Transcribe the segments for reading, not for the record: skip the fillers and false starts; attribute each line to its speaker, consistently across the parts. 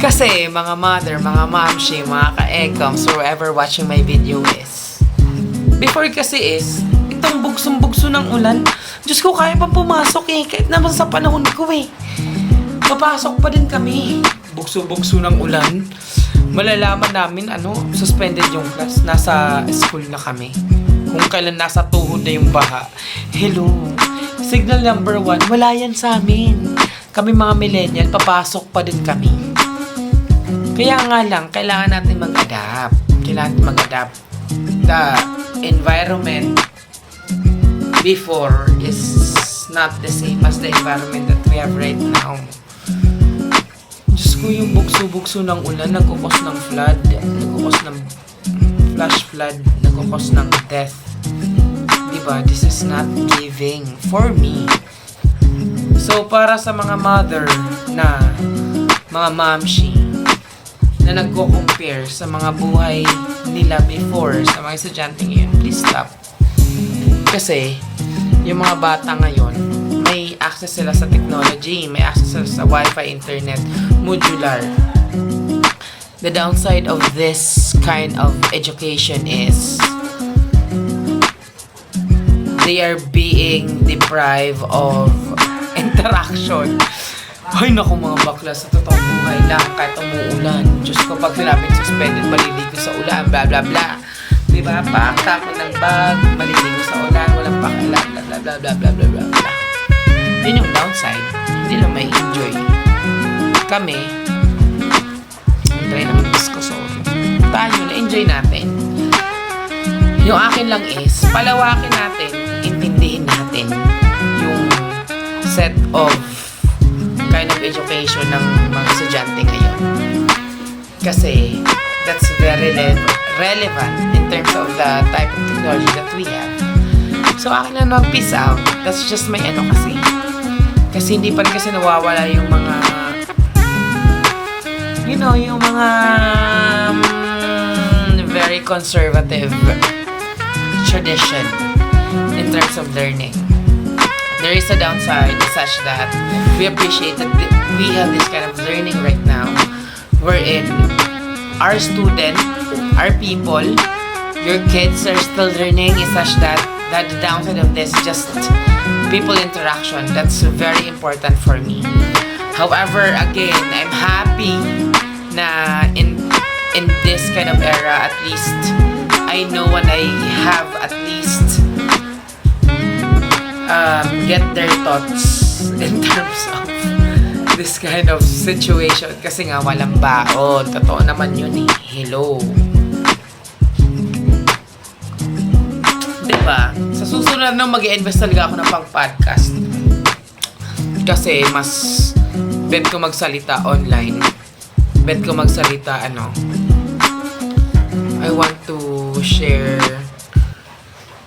Speaker 1: Kasi, mga mother, mga momshi, mga ka-ecoms, whoever watching my video is, before kasi is, itong bugsong-bugso ng ulan, Diyos ko, kaya pa pumasok eh, kahit naman sa panahon ko eh. Papasok pa din kami. Bugso-bugso ng ulan. Malalaman namin, suspended yung class. Nasa school na kami. Kung kailan nasa tuhod na yung baha. Hello. Signal number 1, wala yan sa amin. Kami mga millennial, papasok pa din kami. Kaya nga lang, kailangan natin mag-adapt. Kailangan natin mag-adapt. The environment before is not the same as the environment that we have right now. Diyos ko, yung bugso-bugso ng ulan, nagkukos ng flood, nagkukos ng flash flood, nagkukos ng death. Diba? This is not giving for me. So, para sa mga mother na mga momshi na nagko-compare sa mga buhay nila before sa mga estudyante ngayon, please stop. Kasi, yung mga bata ngayon, may access sila sa technology, may access sila sa Wi-Fi, internet, modular. The downside of this kind of education is they are being deprived of interaction. Ay naku mga bakla, sa totoong buhay lang, kahit umuulan. Diyos ko, pag sinabing suspended, maliligo sa ulan, bla bla bla. Diba? Paktakot ng bag, maliligo sa ulan, walang pakialam, bla bla bla bla bla bla bla bla. Yun yung downside. Hindi lang may enjoy. Kami, try namin disco solo. Tayo, na-enjoy natin. Yung akin lang is, palawakin natin, intindihin natin yung set of kind of education ng mga estudyante ngayon. Kasi, that's very relevant in terms of the type of technology that we have. So, akin lang mag-peace out. That's just my kasi. Kasi hindi pa rin kasi nawawala yung mga yung mga very conservative tradition in terms of learning. There is a downside such that we appreciate that we have this kind of learning right now wherein our student, our people, your kids are still learning is such that the downside of this is just people interaction. That's very important for me. However, again, I'm happy na in this kind of era, at least I know when I have at least get their thoughts in terms of this kind of situation. Kasi nga walang baon. Totoo naman yun eh. Hello. Diba? Sa susunod na mag-i-invest talaga ako ng pang-podcast. Kasi mas bet ko magsalita online. Bet ko magsalita I want to share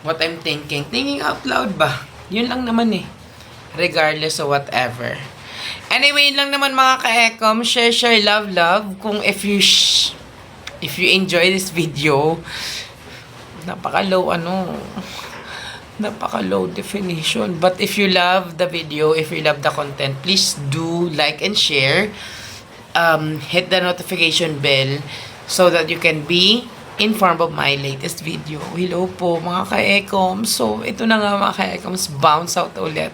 Speaker 1: what I'm thinking. Thinking out loud ba? Yun lang naman eh. Regardless of whatever. Anyway, yun lang naman mga ka-ekom. Share, love. Kung if you enjoy this video, napaka-low definition. But if you love the video, if you love the content, please do like and share. Hit the notification bell so that you can be informed of my latest video. Hello po mga ka-ekom. So, ito na nga mga ka-ekoms, bounce out ulit.